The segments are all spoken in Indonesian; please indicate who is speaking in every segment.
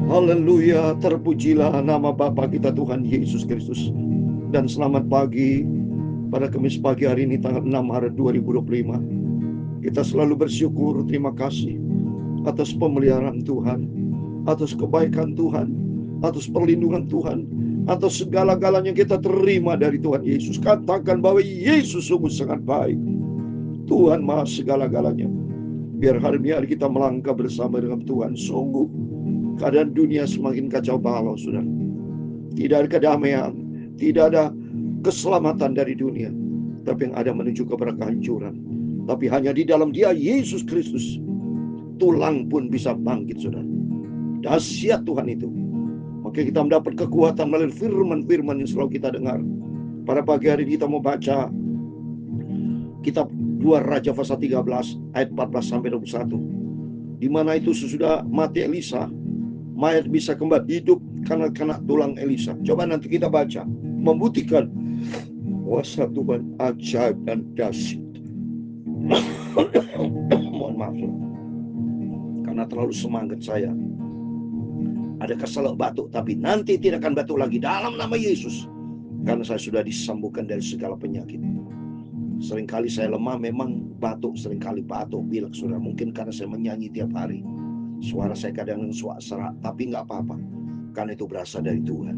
Speaker 1: Haleluya, terpujilah nama Bapa kita Tuhan Yesus Kristus. Dan selamat pagi pada Kamis pagi hari ini tanggal 6 Maret 2025. Kita selalu bersyukur, terima kasih atas pemeliharaan Tuhan, atas kebaikan Tuhan, atas perlindungan Tuhan, atas segala-galanya kita terima dari Tuhan Yesus. Katakan bahwa Yesus sungguh sangat baik. Tuhan maha segala-galanya. Biar hari ini kita melangkah bersama dengan Tuhan. Sungguh keadaan dunia semakin kacau balau, saudara. Tidak ada kedamaian, tidak ada keselamatan dari dunia, tapi yang ada menuju kepada kehancuran. Tapi hanya di dalam Dia, Yesus Kristus, tulang pun bisa bangkit, saudara. Dahsyat Tuhan itu. Maka kita mendapat kekuatan melalui firman-firman yang selalu kita dengar. Pada pagi hari ini kita mau baca kitab 2 Raja pasal 13 ayat 14 sampai 21. Di mana itu sesudah mati Elisa, mayat bisa kembali hidup karena kena tulang Elisa. Coba nanti kita baca, membuktikan kuasa Tuhan ajaib dan dahsyat. Mohon maaf, karena terlalu semangat saya. Ada keselak batuk, tapi nanti tidak akan batuk lagi dalam nama Yesus. Karena saya sudah disembuhkan dari segala penyakit. Seringkali saya lemah, memang batuk, seringkali batuk, pilek, saudara. Mungkin karena saya menyanyi tiap hari. Suara saya kadang serak, tapi nggak apa-apa. Karena itu berasal dari Tuhan.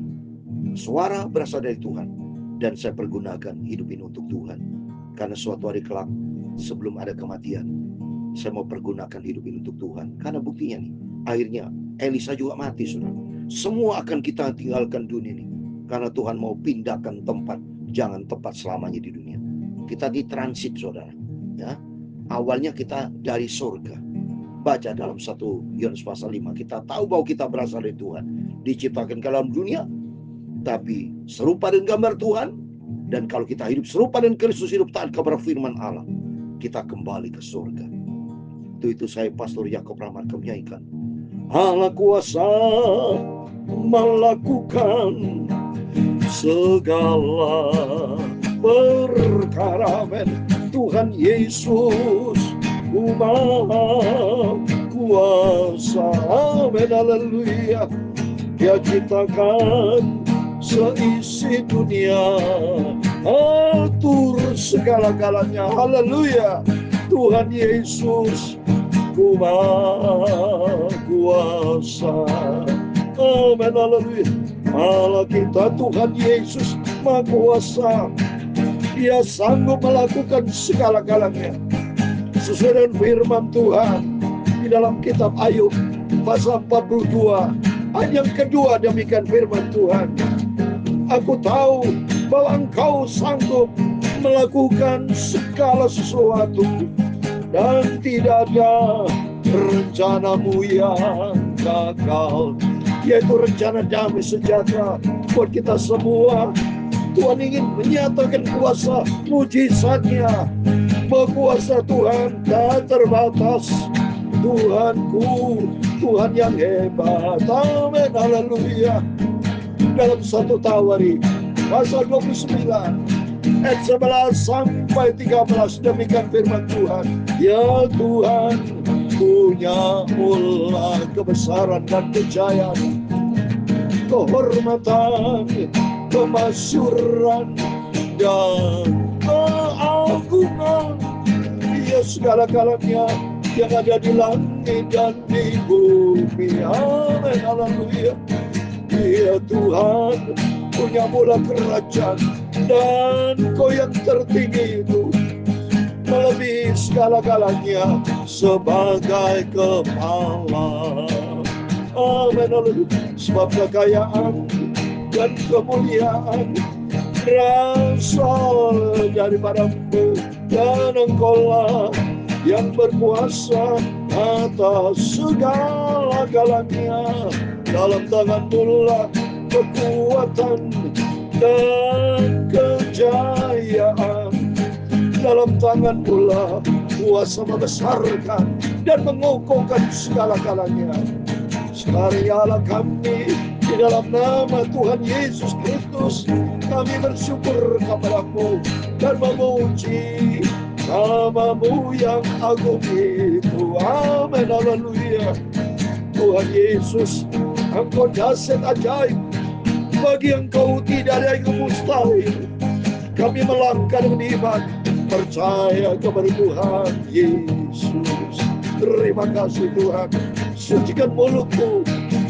Speaker 1: Suara berasal dari Tuhan. Dan saya pergunakan hidup ini untuk Tuhan. Karena suatu hari kelak, sebelum ada kematian, saya mau pergunakan hidup ini untuk Tuhan. Karena buktinya nih, akhirnya Elisa juga mati, saudara. Semua akan kita tinggalkan dunia ini. Karena Tuhan mau pindahkan tempat, jangan tempat selamanya di dunia. Kita di transit, saudara. Ya, awalnya kita dari surga. Baca dalam 1 Yohanes pasal 5. Kita tahu bahwa kita berasal dari Tuhan. Diciptakan ke dalam dunia. Tapi serupa dengan gambar Tuhan. Dan kalau kita hidup serupa dengan Kristus, hidup taat kepada firman Allah, kita kembali ke surga. Itu saya Pastor Yakob Ramarka menyanyikan. Allah kuasa melakukan segala perkara, Tuhan Yesus maha kuasa, haleluya. Dia ciptakan seisi dunia, atur segala-galanya, haleluya. Tuhan Yesus maha kuasa, amin, haleluya. Allah kita Tuhan Yesus maha kuasa. Dia sanggup melakukan segala-galanya sesuai dengan firman Tuhan di dalam kitab Ayub pasal 42 ayat yang kedua. Demikian firman Tuhan, aku tahu bahwa Engkau sanggup melakukan segala sesuatu, dan tidak ada rencanamu yang gagal, yaitu rencana damai sejahtera buat kita semua. Tuhan ingin menyatakan kuasa mujizatnya. Berkuasa Tuhan tak terbatas. Tuhanku, Tuhan yang hebat, amin, haleluya. Dalam 1 Tawari pasal 29 ayat 11 sampai 13, demikian firman Tuhan. Ya Tuhan, punya mula kebesaran dan kejayaan, kehormatan, kemasyuran, dan keagungan. Dia segala-galanya yang ada di langit dan di bumi, amin, haleluya. Dia Tuhan punya mula kerajaan, dan Kau yang tertinggi itu melebihi segala-galanya sebagai kepala, amin, haleluya. Sebab kekayaan dan kemuliaan berasal daripadamu, dan Engkaulah yang berkuasa atas segala-galanya. Dalam tangan-Mu lah kekuatan dan kejayaan. Dalam tangan-Mu lah kuasa membesarkan dan mengokohkan segala-galanya. Sekarang ya Allah kami, di dalam nama Tuhan Yesus Kristus, kami bersyukur kepada-Mu dan memuji nama-Mu yang agung itu, amin, haleluya. Tuhan Yesus. Engkau dahsyat ajaib. Bagi Engkau tidak ada yang mustahil. Kami melangkah dengan iman, percaya kepada Tuhan Yesus. Terima kasih Tuhan. Sucikan mulutku,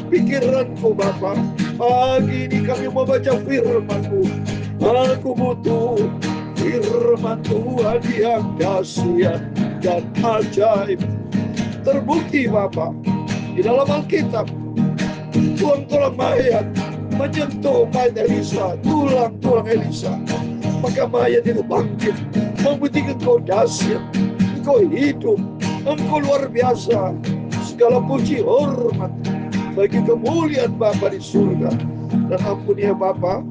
Speaker 1: pikiranku Bapa. Pagi ini kami membaca firman-Mu. Aku butuh firman Tuhan yang dahsyat dan ajaib. Terbukti Bapa di dalam Alkitab, tulang-tulang mayat menyentuh mayat Elisa, tulang-tulang Elisa, maka mayat itu bangkit. Membuktikan Engkau dahsyat, Engkau hidup, Engkau luar biasa. Segala puji hormat bagi kemuliaan Bapa di surga. Dan ampuni ya Bapa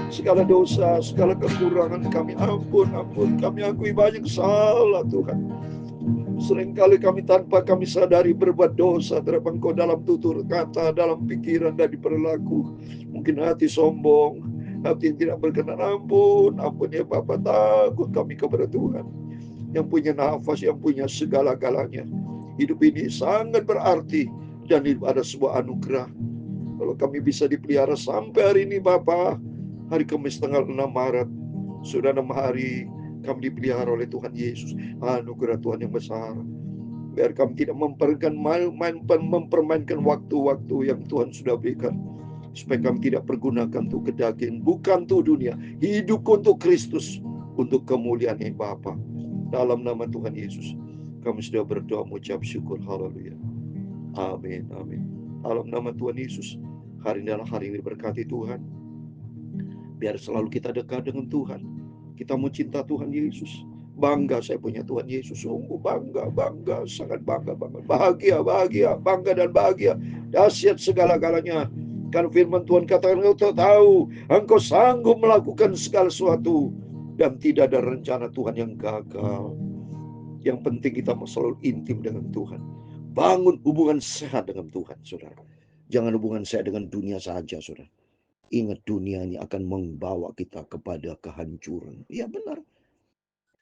Speaker 1: segala dosa, segala kekurangan kami. Ampun kami akui banyak salah Tuhan. Seringkali kami tanpa kami sadari berbuat dosa terhadap Engkau dalam tutur kata, dalam pikiran dan di perilaku. Mungkin hati sombong, hati yang tidak berkenan. Ampun ya Bapa, takut kami kepada Tuhan yang punya nafas, yang punya segala-galanya. Hidup ini sangat berarti dan hidup ada sebuah anugerah. Kalau kami bisa dipelihara sampai hari ini Bapa, hari Kamis tanggal 6 Maret, sudah 6 hari kami dipelihara oleh Tuhan Yesus. Anugerah Tuhan yang besar. Biar kami tidak mempermainkan waktu-waktu yang Tuhan sudah berikan. Supaya kami tidak pergunakan untuk kedaging, bukan untuk dunia. Hidup untuk Kristus, untuk kemuliaan Bapa. Dalam nama Tuhan Yesus, kami sudah berdoa mengucap syukur. Haleluya. Amin. Dalam nama Tuhan Yesus, hari ini adalah hari yang diberkati Tuhan. Biar selalu kita dekat dengan Tuhan. Kita mau cinta Tuhan Yesus. Bangga saya punya Tuhan Yesus. Sungguh bangga, sangat bangga. Bahagia, bangga dan bahagia. Dahsyat segala-galanya. Karena firman Tuhan katakan, engkau tahu, engkau sanggup melakukan segala sesuatu. Dan tidak ada rencana Tuhan yang gagal. Yang penting kita mau selalu intim dengan Tuhan. Bangun hubungan sehat dengan Tuhan, saudara. Jangan hubungan sehat dengan dunia saja, saudara. Ingat dunia ini akan membawa kita kepada kehancuran. Ya benar.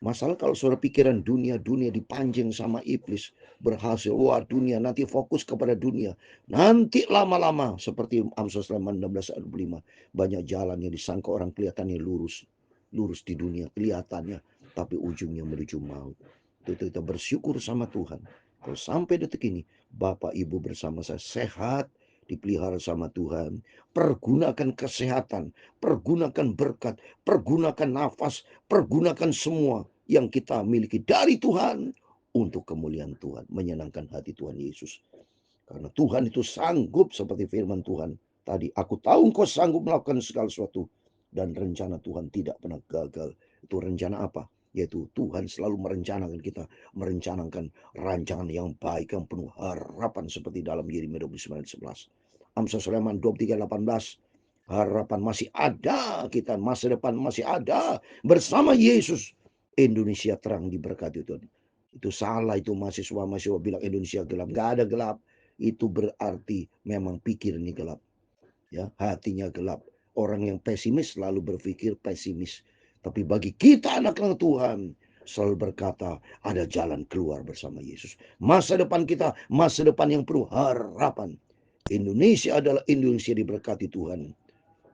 Speaker 1: Masalah kalau saudara pikiran dunia dipancing sama iblis. Berhasil, wah dunia nanti fokus kepada dunia. Nanti lama-lama seperti Amsal 16 ayat 5. Banyak jalan yang disangka orang kelihatannya lurus. Lurus di dunia kelihatannya. Tapi ujungnya menuju maut. Itu kita bersyukur sama Tuhan. Kalau sampai detik ini Bapak Ibu bersama saya sehat, dipelihara sama Tuhan. Pergunakan kesehatan, pergunakan berkat, pergunakan nafas, pergunakan semua yang kita miliki dari Tuhan untuk kemuliaan Tuhan, menyenangkan hati Tuhan Yesus. Karena Tuhan itu sanggup seperti firman Tuhan tadi. Aku tahu engkau sanggup melakukan segala sesuatu. Dan rencana Tuhan tidak pernah gagal. Itu rencana apa? Yaitu Tuhan selalu merencanakan kita, merencanakan rancangan yang baik, yang penuh harapan seperti dalam Yeremia 29:11. Amsal Sulaiman 23:18. Harapan masih ada kita, masa depan masih ada bersama Yesus. Indonesia terang diberkati Tuhan. Itu salah itu mahasiswa bilang Indonesia gelap. Gak ada gelap. Itu berarti memang pikirnya gelap. Ya, hatinya gelap. Orang yang pesimis selalu berpikir pesimis. Tapi bagi kita anak-anak Tuhan selalu berkata ada jalan keluar bersama Yesus. Masa depan kita, masa depan yang penuh harapan. Indonesia adalah Indonesia diberkati Tuhan.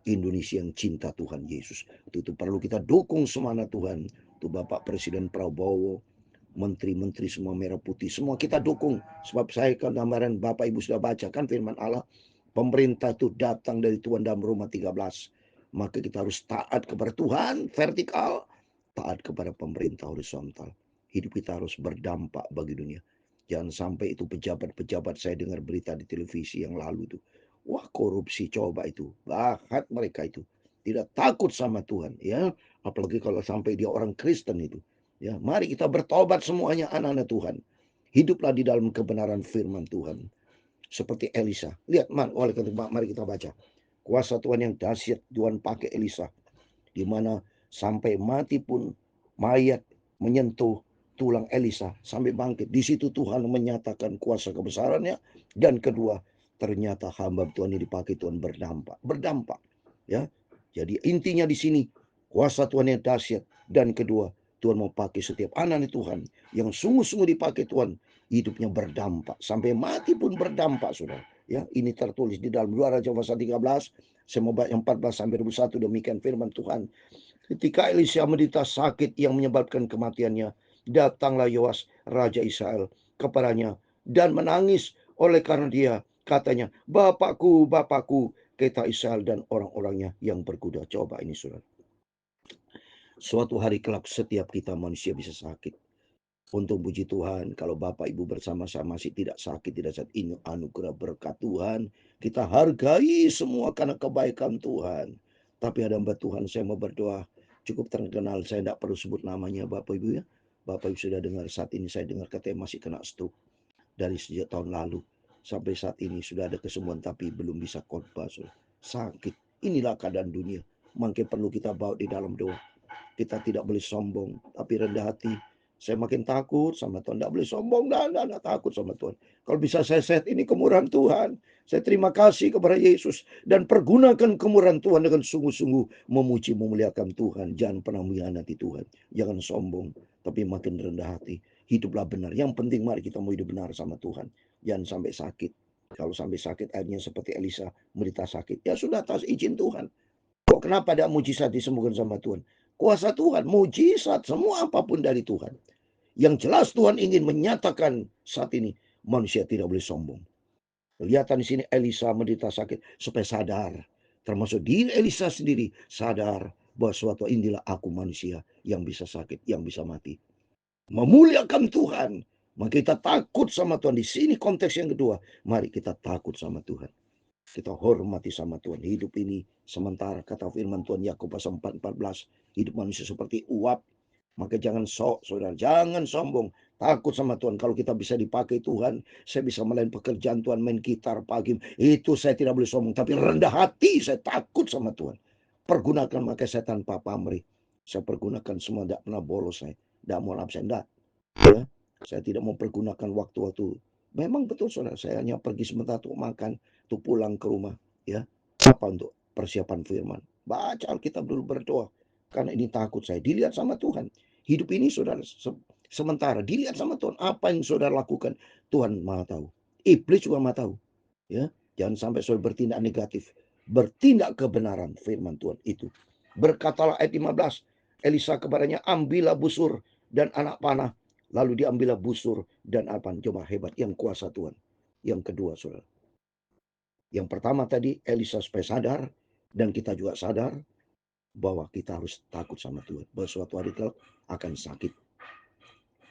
Speaker 1: Indonesia yang cinta Tuhan Yesus. Itu perlu kita dukung semangat Tuhan. Itu Bapak Presiden Prabowo, menteri-menteri semua merah putih, semua kita dukung. Sebab saya kan gambaran Bapak Ibu sudah baca kan firman Allah. Pemerintah itu datang dari Tuhan dalam Roma 13. Maka kita harus taat kepada Tuhan vertikal, taat kepada pemerintah horizontal. Hidup kita harus berdampak bagi dunia. Jangan sampai itu pejabat-pejabat, saya dengar berita di televisi yang lalu itu. Wah, korupsi coba itu. Bahat mereka itu. Tidak takut sama Tuhan, ya. Apalagi kalau sampai dia orang Kristen itu. Ya, mari kita bertobat semuanya anak-anak Tuhan. Hiduplah di dalam kebenaran firman Tuhan. Seperti Elisa. Lihat, mari kita baca. Kuasa Tuhan yang dahsyat Tuhan pakai Elisa. Di mana sampai mati pun mayat menyentuh tulang Elisa sampai bangkit. Di situ Tuhan menyatakan kuasa kebesarannya. Dan kedua, ternyata hamba Tuhan ini dipakai Tuhan berdampak. Ya. Jadi intinya di sini kuasa Tuhan yang dahsyat. Dan kedua, Tuhan mau pakai setiap anak Tuhan yang sungguh-sungguh dipakai Tuhan. Hidupnya berdampak. Sampai mati pun berdampak, saudara. Ya, ini tertulis di dalam 2 Raja pasal 13, saya mau baca 14 sampai 21, demikian firman Tuhan. Ketika Elisha menderita sakit yang menyebabkan kematiannya, datanglah Yoas Raja Israel kepadanya dan menangis oleh karena dia. Katanya, Bapakku, Bapakku, kata Israel dan orang-orangnya yang berkuda. Coba ini saudara. Suatu hari kelak setiap kita manusia bisa sakit. Untung puji Tuhan kalau Bapak Ibu bersama-sama masih tidak sakit, tidak sakit. Ini anugerah berkat Tuhan. Kita hargai semua karena kebaikan Tuhan. Tapi ada hamba Tuhan, saya mau berdoa. Cukup terkenal, saya tidak perlu sebut namanya Bapak Ibu ya. Bapak Ibu sudah dengar saat ini, saya dengar katanya masih kena stroke. Dari sejak tahun lalu. Sampai saat ini sudah ada kesembuhan tapi belum bisa khotbah. Sakit. Inilah keadaan dunia. Mungkin perlu kita bawa di dalam doa. Kita tidak boleh sombong, tapi rendah hati. Saya makin takut sama Tuhan. Tidak boleh sombong dan takut sama Tuhan. Kalau bisa saya sehat, ini kemurahan Tuhan. Saya terima kasih kepada Yesus. Dan pergunakan kemurahan Tuhan dengan sungguh-sungguh memuji, memuliakan Tuhan. Jangan pernah mengkhianati Tuhan. Jangan sombong, tapi makin rendah hati. Hiduplah benar. Yang penting mari kita mau hidup benar sama Tuhan. Jangan sampai sakit. Kalau sampai sakit akhirnya seperti Elisa menderita sakit. Ya sudah atas izin Tuhan. Kok kenapa ada mujizat disembuhkan sama Tuhan? Kuasa Tuhan, mujizat, semua apapun dari Tuhan. Yang jelas Tuhan ingin menyatakan saat ini manusia tidak boleh sombong. Kelihatan di sini Elisa menderita sakit supaya sadar. Termasuk diri Elisa sendiri sadar bahwa suatu inilah aku manusia yang bisa sakit, yang bisa mati. Memuliakan Tuhan. Maka kita takut sama Tuhan. Di sini konteks yang kedua. Mari kita takut sama Tuhan. Kita hormati sama Tuhan. Hidup ini sementara, kata firman Tuhan Yakub pasal 4:14. Hidup manusia seperti uap. Maka jangan saudara, jangan sombong. Takut sama Tuhan. Kalau kita bisa dipakai Tuhan, saya bisa melayani pekerjaan Tuhan, main gitar pagi. Itu saya tidak boleh sombong. Tapi rendah hati, saya takut sama Tuhan. Pergunakan, maka saya tanpa pamrih. Saya pergunakan semua, tidak pernah bolos saya. Tidak mau absen, tidak. Ya, saya tidak mau pergunakan waktu-waktu. Memang betul saudara, saya hanya pergi sebentar untuk makan, untuk pulang ke rumah. Ya, apa untuk persiapan firman. Baca Alkitab dulu, berdoa. Karena ini takut saya. Dilihat sama Tuhan. Hidup ini saudara sementara. Dilihat sama Tuhan. Apa yang saudara lakukan, Tuhan Maha tahu. Iblis juga Maha tahu. Ya, jangan sampai saudara bertindak negatif. Bertindak kebenaran firman Tuhan itu. Berkatalah ayat 15. Elisa kepadanya, ambillah busur dan anak panah. Lalu diambillah busur dan apa? Coba hebat, yang kuasa Tuhan. Yang kedua saudara. Yang pertama tadi Elisa supaya sadar. Dan kita juga sadar bahwa kita harus takut sama Tuhan. Bahwa suatu hari kelak akan sakit.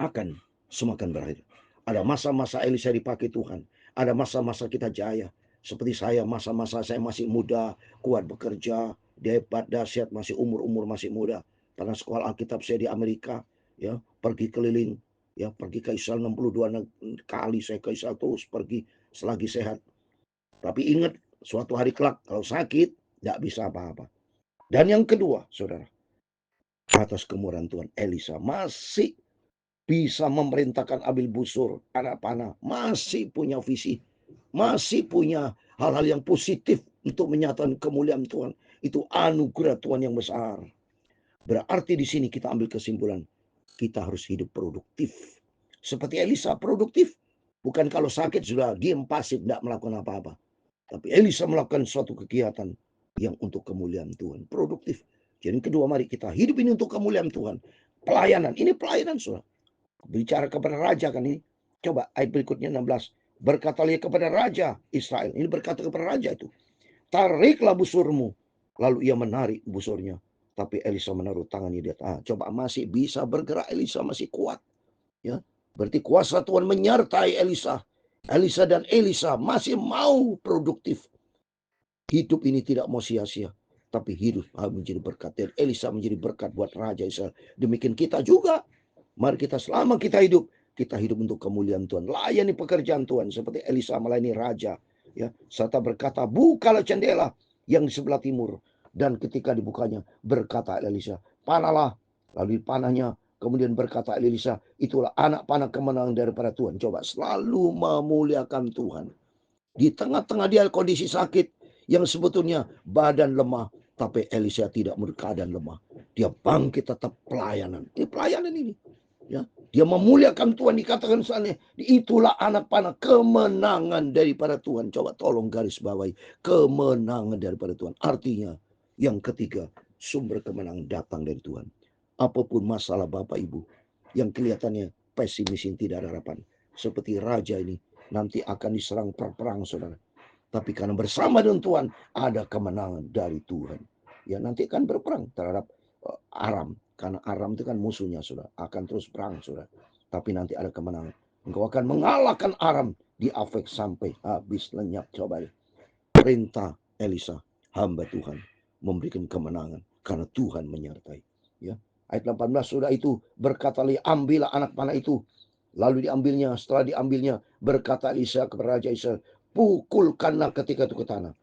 Speaker 1: Akan semakin berakhir. Ada masa-masa Elisa dipakai Tuhan. Ada masa-masa kita jaya. Seperti saya, masa-masa saya masih muda, kuat bekerja, hebat, dahsyat, masih umur masih muda. Karena sekolah Alkitab saya di Amerika, ya, pergi keliling, ya, pergi ke Israel 62 kali saya ke Israel terus pergi selagi sehat. Tapi ingat, suatu hari kelak kalau sakit, tidak bisa apa-apa. Dan yang kedua, saudara, atas kemurahan Tuhan, Elisa masih bisa memerintahkan ambil busur, anak panah, masih punya visi, masih punya hal-hal yang positif untuk menyatakan kemuliaan Tuhan. Itu anugerah Tuhan yang besar. Berarti di sini kita ambil kesimpulan, kita harus hidup produktif. Seperti Elisa produktif. Bukan kalau sakit sudah diam pasif, tidak melakukan apa-apa. Tapi Elisa melakukan suatu kegiatan yang untuk kemuliaan Tuhan. Produktif. Jadi kedua, mari kita hidup ini untuk kemuliaan Tuhan. Pelayanan, ini pelayanan saudara. Bicara kepada raja kan ini. Coba ayat berikutnya 16. Berkatalah kepada raja Israel. Ini berkata kepada raja itu. Tariklah busurmu. Lalu ia menarik busurnya. Tapi Elisa menaruh tangannya di atas. Coba masih bisa bergerak, Elisa masih kuat. Ya, berarti kuasa Tuhan menyertai Elisa. Elisa dan Elisa masih mau produktif. Hidup ini tidak mau sia-sia. Tapi hidup menjadi berkat. Dan Elisa menjadi berkat buat Raja Israel. Demikian kita juga. Mari kita selama kita hidup untuk kemuliaan Tuhan. Layani pekerjaan Tuhan seperti Elisa melayani raja, ya. Serta berkata, bukalah jendela yang di sebelah timur. Dan ketika dibukanya, berkata Elisa, panahlah. Lalu panahnya, kemudian berkata Elisa, itulah anak panah kemenangan daripada Tuhan. Coba selalu memuliakan Tuhan. Di tengah-tengah dia kondisi sakit, yang sebetulnya badan lemah. Tapi Elisa tidak berkeadaan lemah. Dia bangkit tetap pelayanan. Ini pelayanan ini. Ya, Dia memuliakan Tuhan, dikatakan sana, itulah anak panah, kemenangan daripada Tuhan. Coba tolong garis bawahi, kemenangan daripada Tuhan. Artinya yang ketiga, sumber kemenangan datang dari Tuhan. Apapun masalah Bapak Ibu yang kelihatannya pesimis, tidak ada harapan, seperti raja ini nanti akan diserang perang, saudara. Tapi karena bersama dengan Tuhan ada kemenangan dari Tuhan. Ya, nanti akan berperang terhadap Aram. Karena Aram itu kan musuhnya, saudara. Akan terus perang, saudara. Tapi nanti ada kemenangan. Engkau akan mengalahkan Aram di Afek sampai habis lenyap. Coba deh. Perintah Elisa, hamba Tuhan, memberikan kemenangan karena Tuhan menyertai. Ya. Ayat 18, sudah itu berkata, ambillah anak panah itu. Lalu diambilnya, setelah diambilnya, berkata Elisa kepada Raja Israel, pukulkanlah ketika itu ke tanah.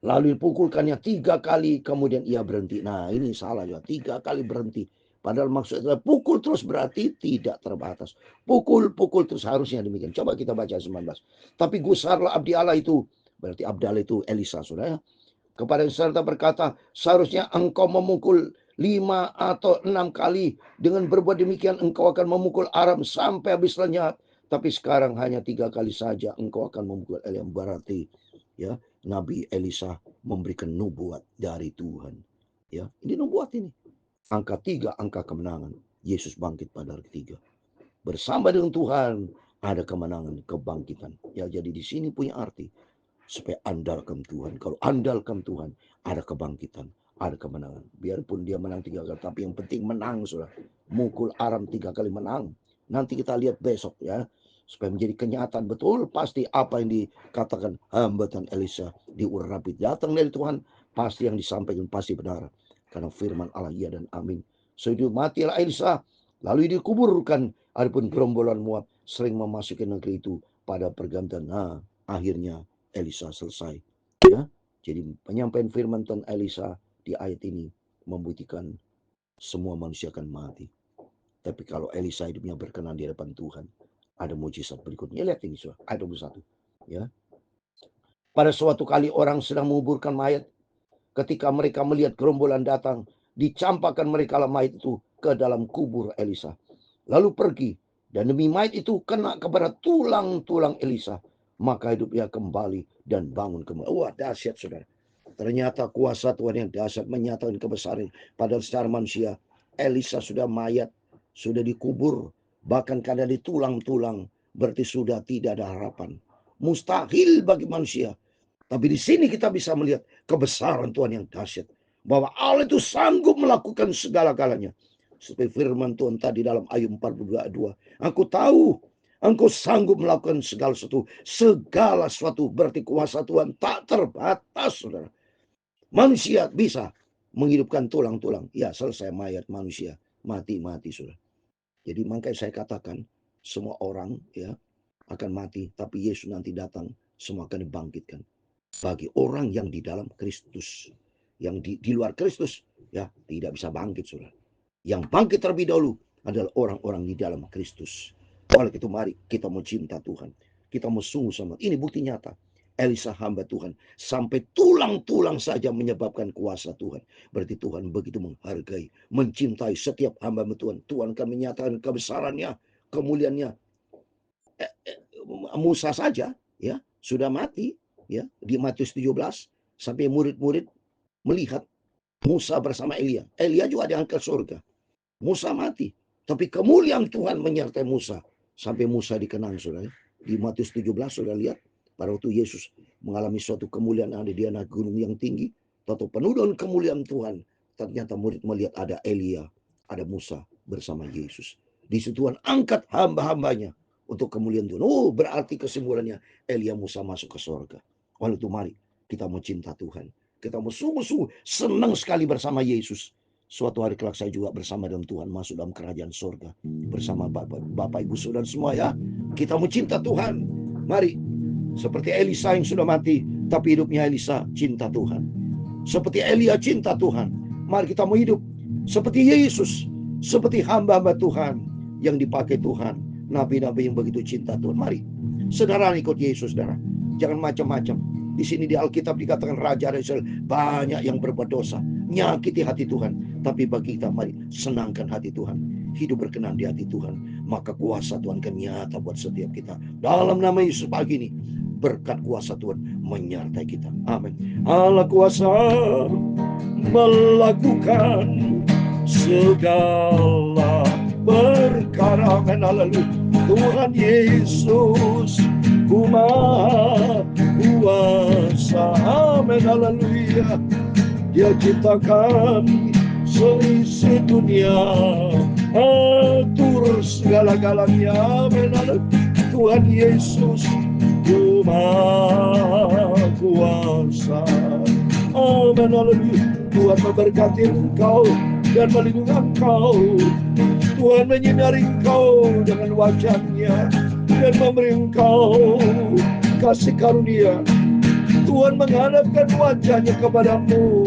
Speaker 1: Lalu dipukulkannya 3 kali, kemudian ia berhenti. Nah, ini salah juga, 3 kali berhenti. Padahal maksudnya pukul terus berarti tidak terbatas. Pukul terus, harusnya demikian. Coba kita baca 19. Tapi gusarlah abdi Allah itu, berarti abdi Allah itu Elisa, saudara. Kepada serta berkata, seharusnya engkau memukul 5 atau 6 kali. Dengan berbuat demikian engkau akan memukul Aram sampai habis lenyap. Tapi sekarang hanya 3 kali saja engkau akan memukul Elim. Berarti ya, Nabi Elisa memberikan nubuat dari Tuhan. Ya, ini nubuat ini. Angka 3, angka kemenangan. Yesus bangkit pada hari ketiga. Bersama dengan Tuhan ada kemenangan, kebangkitan. Ya, jadi di sini punya arti supaya andalkan Tuhan. Kalau andalkan Tuhan, ada kebangkitan, ada kemenangan. Biarpun dia menang 3 kali, tapi yang penting menang, saudara. Mukul Aram 3 kali menang. Nanti kita lihat besok ya, supaya menjadi kenyataan betul pasti apa yang dikatakan hamba Tuhan Elisa diurapi datang dari Tuhan, pasti yang disampaikan pasti benar. Karena firman Allah ya dan amin. Sudah matilah Elisa, lalu dikuburkan. Adapun gerombolan Moab sering memasuki negeri itu pada pergantian. Nah, akhirnya Elisa selesai. Ya, jadi penyampaian firman Tuhan Elisa di ayat ini membuktikan semua manusia akan mati. Tapi kalau Elisa hidupnya berkenan di hadapan Tuhan, ada mujizat berikutnya. Lihat ini, saudara, ayat 21. Ya. Pada suatu kali orang sedang menguburkan mayat, ketika mereka melihat gerombolan datang, dicampakkan mereka mayat itu ke dalam kubur Elisa. Lalu pergi, dan demi mayat itu kena kepada tulang-tulang Elisa. Maka hidup ia kembali dan bangun kembali. Wah, dahsyat, saudara. Ternyata kuasa Tuhan yang dahsyat menyatakan kebesaran. Padahal secara manusia, Elisa sudah mayat, sudah dikubur, bahkan karena di tulang-tulang, berarti sudah tidak ada harapan. Mustahil bagi manusia. Tapi di sini kita bisa melihat kebesaran Tuhan yang dahsyat. Bahwa Allah itu sanggup melakukan segala-galanya. Seperti firman Tuhan tadi dalam Ayub 42:2. Aku tahu engkau sanggup melakukan segala sesuatu. Segala sesuatu, berarti kuasa Tuhan tak terbatas, saudara. Manusia bisa menghidupkan tulang-tulang. Ya, selesai mayat manusia. Mati, saudara. Jadi makanya saya katakan semua orang ya akan mati. Tapi Yesus nanti datang, semua akan dibangkitkan. Bagi orang yang di dalam Kristus. Yang di luar Kristus ya tidak bisa bangkit, saudara. Yang bangkit terlebih dahulu adalah orang-orang di dalam Kristus. Oleh itu mari kita mau cinta Tuhan. Kita mau sungguh sama. Ini bukti nyata. Elisa hamba Tuhan. Sampai tulang-tulang saja menyebabkan kuasa Tuhan. Berarti Tuhan begitu menghargai, mencintai setiap hamba Tuhan. Tuhan akan menyatakan kebesarannya, kemuliaannya. Musa saja ya sudah mati ya di Matius 17 sampai murid-murid melihat Musa bersama Elia. Elia juga diangkat surga. Musa mati, tapi kemuliaan Tuhan menyertai Musa sampai Musa dikenang, saudara. Di Matius 17 sudah lihat pada waktu Yesus mengalami suatu kemuliaan ada di anak gunung yang tinggi, atau penuh dengan kemuliaan Tuhan. Ternyata murid melihat ada Elia, ada Musa bersama Yesus. Di situ Tuhan angkat hamba-hambanya untuk kemuliaan Tuhan. Oh, berarti kesimpulannya Elia, Musa masuk ke surga. Oleh itu mari kita mau cinta Tuhan. Kita mau sungguh-sungguh senang sekali bersama Yesus. Suatu hari kelak saya juga bersama dengan Tuhan masuk dalam kerajaan surga. Bersama Bapak Ibu Saudara semua ya. Kita mau cinta Tuhan. Mari. Seperti Elisa yang sudah mati, tapi hidupnya Elisa cinta Tuhan. Seperti Elia cinta Tuhan. Mari kita mau hidup seperti Yesus. Seperti hamba-hamba Tuhan yang dipakai Tuhan. Nabi-nabi yang begitu cinta Tuhan. Mari. Saudara ikut Yesus, saudara. Jangan macam-macam. Di sini di Alkitab dikatakan Raja Israel banyak yang berbuat dosa, nyakiti hati Tuhan. Tapi bagi kita mari senangkan hati Tuhan. hidup berkenan di hati Tuhan, maka kuasa Tuhan akan nyata buat setiap kita. Dalam nama Yesus pagi ini, berkat kuasa Tuhan menyertai kita. Amin. Allah kuasa melakukan segala perkara. Amin. Haleluya. Tuhan Yesus ku maha kuasa. Amin. Haleluya. Dia ciptakan seisi dunia, atur segala-galanya. Amin. Tuhan Yesus ku maha kuasa. Amin. Haleluya. Tuhan memberkati engkau dan melindungi engkau. Tuhan menyinari engkau dengan wajah-Nya dan memberi engkau kasih karunia. Tuhan menghadapkan wajah-Nya kepadamu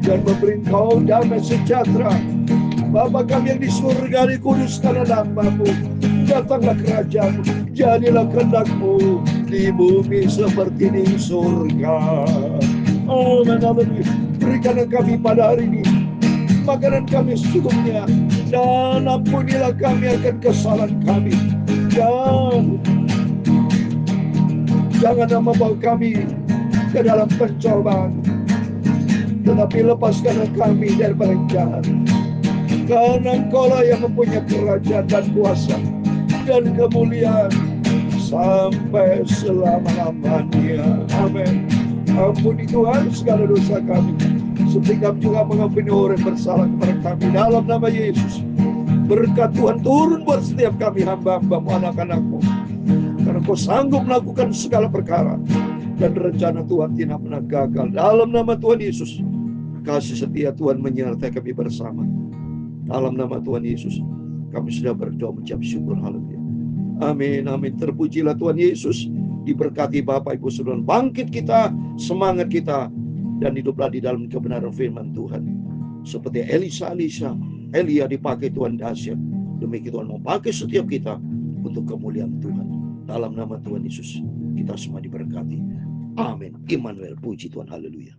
Speaker 1: dan memberi engkau damai sejahtera. Bapa kami yang di surga, dikuduskanlah nama-Mu, datanglah kerajaan-Mu, jadilah kehendak-Mu di bumi seperti di surga. Amin. Amin. Berikanlah kami pada hari ini makanan kami secukupnya, dan ampunilah kami akan kesalahan kami, dan jangan membawa kami ke dalam pencobaan, tetapi lepaskanlah kami dari barang jahat. Karena Engkau-lah yang mempunyai kerajaan dan kuasa dan kemuliaan sampai selama-lamanya. Amin. Ampuni Tuhan segala dosa kami, seperti kami juga mengampuni orang yang bersalah kepada kami. Dalam nama Yesus, berkat Tuhan turun buat setiap kami, hamba-hamba-Mu, anak-anak-Mu, karena Kau sanggup melakukan segala perkara, dan rencana Tuhan tidak pernah gagal. Dalam nama Tuhan Yesus, kasih setia Tuhan menyertai kami bersama. Dalam nama Tuhan Yesus, kami sudah berdoa mengucap syukur. Haleluya. Amin. Amin. Terpujilah Tuhan Yesus. Diberkati Bapak Ibu Saudara. Bangkit kita, semangat kita, dan hiduplah di dalam kebenaran firman Tuhan. Seperti Elia dipakai Tuhan dahsyat, demikian Tuhan mau pakai setiap kita untuk kemuliaan Tuhan. Dalam nama Tuhan Yesus, kita semua diberkati. Amin. Immanuel, puji Tuhan. Haleluya.